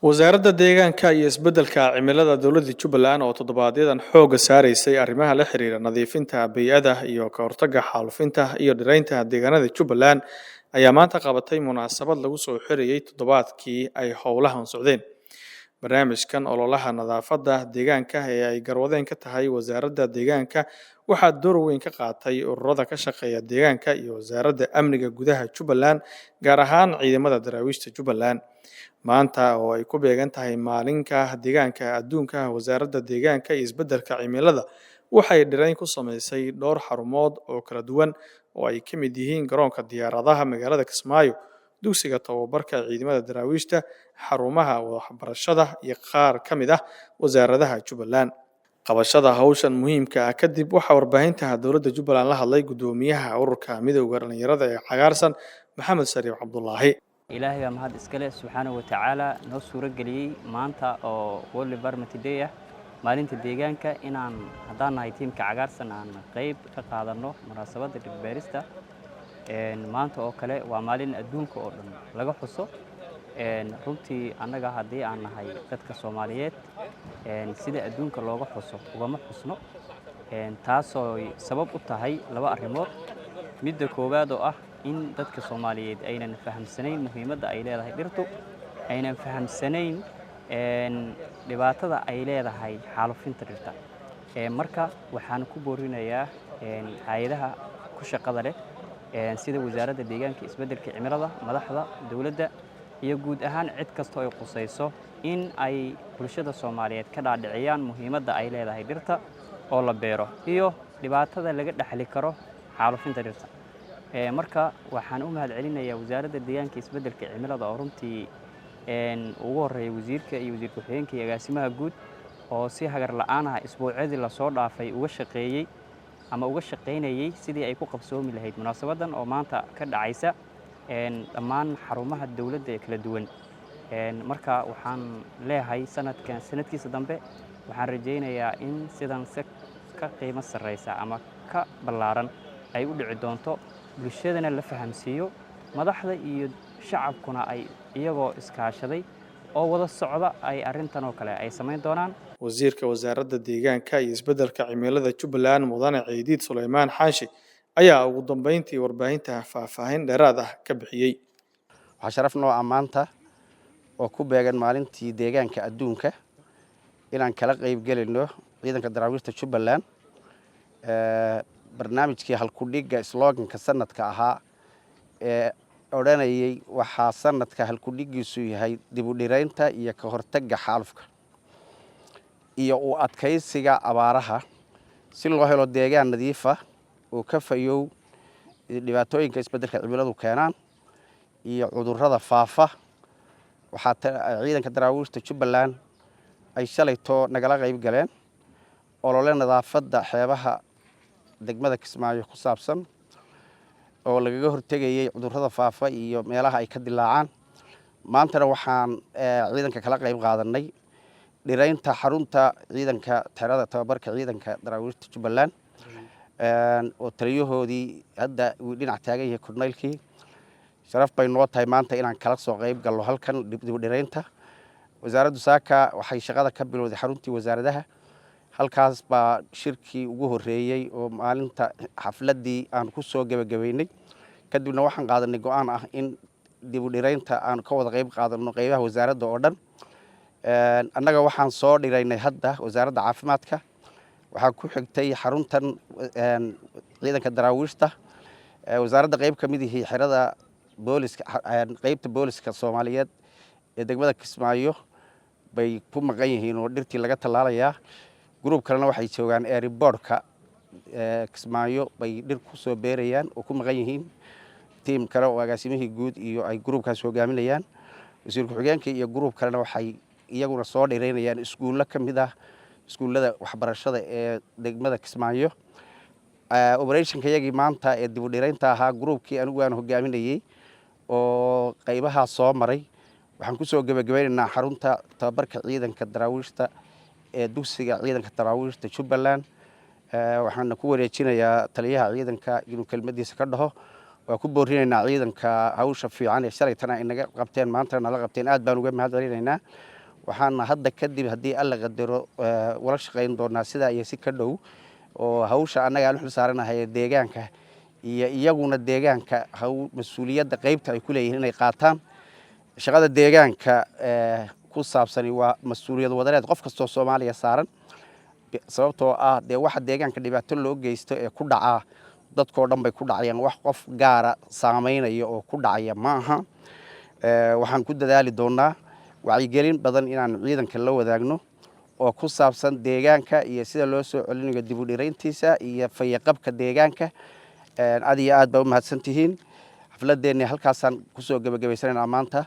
wasaaradda deegaanka iyo isbeddelka cimilada dowladda Jubbaland oo toddobaadyaddan xoogga saaraysay arrimaha la xiriira nadiifinta bey'ada iyo ka hortagga xaalufinta iyo dhiraynta deegaanada Jubbaland ayaa maanta qabatay munaasabad lagu soo xiriyay toddobaadkii ay howlahan socdeen. barnaamijkan ololaha nadaafadda deegaanka ee ay garwadeen ka tahay wasaaradda deegaanka waxaa door weyn ka qaatay ururada ka shaqeeya deegaanka iyo wasaaradda amniga gudaha Jubbaland gaar ahaan ciidamada daraawiishta Jubbaland. maanta oo ay ku beegan tahay maalinka deegaanka adduunka, wasaaradda deegaanka iyo isbeddelka cimilada waxay dhirayn ku sameysay dhowr xarumood oo kala duwan oo ay ka mid yihiin garoonka diyaaradaha magaalada Kismaayo, dugsiga tababarka ciidamada daraawiishta, xarumaha waxbarashada iyo qaar ka mid ah wasaaradaha Jubbaland. qabashada hawshan muhiimka ah kadib waxaa warbaahinta dowladda Jubbaland la hadlay gudoomiyaha ururka midowga dhalinyarada ee cagaarsan Maxamed Sariif Cabdullaahi. ilaahay baa mahad iskale subxaanahu wa tacaala noo suuro geliyey maanta oo World Environment Day ah, maalinta deegaanka, inaan haddaan nahay tiimka cagaarsan aan qayb ka qaadano munaasabadda dhir-beerista. maanta oo kale waa maalin adduunka oo dhan laga xuso. runtii annaga haddii aan nahay dadka Soomaaliyeed, sida adduunka looga xuso ugama xusno, taasoo sabab u tahay laba arrimood. midda koowaad oo ah in dadka Soomaaliyeed aynan fahamsanayn muhiimadda ay leedahay dhirtu, aynan fahamsanayn dhibaatada ay leedahay xaalufinta dhirta. marka waxaan ku boorinayaa hay'adaha ku shaqada leh sida wasaaradda deegaanka iyo isbeddelka cimilada, madaxda dowladda iyo guud ahaan cid kasta oo ay qusayso in ay bulshada Soomaaliyeed ka dhaadhiciyaan muhiimadda ay leedahay dhirta oo la beero iyo dhibaatada laga dhaxli karo xaalufinta dhirta. marka waxaan u mahad celinayaa wasaaradda deegaanka iyo isbeddelka cimilada oo runtii ugu horeeyay wasiirka iyo wasiir ku-xigeenka iyo agaasimaha guud oo si hagar la'aan ah isbuucyadii la soo dhaafay uga shaqaynayay sidii ay ku qabsoomi lahayd munaasabaddan oo maanta ka dhacaysa dhammaan xarumaha dowladda ee kala duwan. marka waxaan leeyahay sanadkiisa dambe waxaan rajaynayaa in sidan ka qiimo sarreysa ama ka ballaaran ay u dhici doonto, bulshadana la fahamsiiyo, madaxda iyo shacabkuna ay iyagoo iskaashaday oo wada socda ay arrintan oo kale ay samayn doonaan. wasiirka wasaaradda deegaanka iyo isbeddelka cimilada Jubbaland Mudane Ciidiid Suleymaan Xaashi ayaa ugu dambeyntii warbaahinta faahfaahin dheeraad ah ka bixiyay. waxaa sharaf noo ah maanta oo ku beegan maalintii deegaanka adduunka inaan kala qayb gelino ciidanka daraawiishta Jubbaland barnaamijkii halkudhigga sloganka sanadka ahaa ee odhanayay waxaa sanadka halkudhiggiisu yahay dib u dhiraynta iyo ka hortagga xaalufka iyo u adkaysiga abaaraha si loo helo deegaan nadiif ah oo ka fayow dhibaatooyinka isbeddelka cimiladu keenaan iyo cudurrada faafa. waxaa ciidanka daraawiishta Jubbaland ay shalayto nagala qayb galeen olole nadaafadda xeebaha degmada Kismaayo ku saabsan oo lagaga hortegayay cudurrada faafa iyo meelaha ay ka dilaacaan. maantana waxaan ciidanka kala qayb qaadanay dhiraynta xarunta ciidanka tirada tababarka ciidanka daraawiishta Jubbaland oo taliyahoodii hadda uu dhinac taagan yahay korneylkii. sharaf bay noo tahay maanta inaan kala soo qayb galno halkan dib u dhiraynta. wasaaraddu saaka waxay shaqada ka bilowday xaruntii wasaaradaha. halkaas baa shirkii ugu horeeyay oo maalinta xafladii aan ku soo gabagabeynay. kadibna waxaan qaadanay go'aan ah in dib u dhiraynta aan ka wada qayb qaadano qaybaha wasaaradda oo dhan. annaga waxaan soo dhiraynay hadda wasaaradda caafimaadka, waxaa ku xigtay xaruntan ciidanka daraawiishta. wasaaradda qayb ka mid yihiin xerada booliska, qaybta booliska Soomaaliyeed ee degmada Kismaayo bay ku maqan yihiin oo dhirtii laga tallaalayaa. gruub kalena waxay joogaan airportka Kismaayo bay dhir ku soo beerayaan oo ku maqan yihiin. tiim kale oo agaasimihii guud iyo ay gruubkaas hogaaminayaan. wasiir ku-xigeenka iyo gruub kalena waxay iyaguna soo dhiraynayaan iskuulo ka mid ah iskuullada waxbarashada ee degmada Kismaayo. operationka yagii maanta ee dib u dhiraynta ahaa gruubkii anigu aan hogaaminayay oo qaybaha soo maray. waxaan ku soo gabagabeynaynaa xarunta tababarka ciidanka daraawiishta ee dugsiga ciidanka daraawiishta Jubbaland. waxaan ku wareejinayaa taliyaha ciidanka inuu kelmadiisa ka dhaho. waa ku boorinaynaa ciidanka hawsha fiican ee shalaytana inaga qabteen maantana nala qabteen. aad baan uga mahad celinaynaa. waxaana hadda kadib haddii alla qadaro wala shaqayn doonaa sidaa iyo si ka dhow oo hawsha annaga aan xil saaranahay deegaanka iyo iyaguna deegaanka mas'uuliyadda qaybta ay ku leeyihiin inay qaataan shaqada deegaanka ku saabsan waa mas'uuliyad wadareed qof kastoo Soomaaliya saaran sababtoo ah waxa deegaanka dhibaato loo geysto ee ku dhaca dadkoo dhan bay ku dhacayaan wax qof gaara saameynaya oo ku dhacaya maaha waxaan ku dadaali doonaa wacyigelin badan inaan ciidanka la wadaagno oo ku saabsan deegaanka iyo sida loo soo celinayo dib u dhirayntiisa iyo fayaqabka deegaanka aad iyo aad baa u mahadsantihiin xafladeena halkaasaan ku soo gabagabaysanaynaa maanta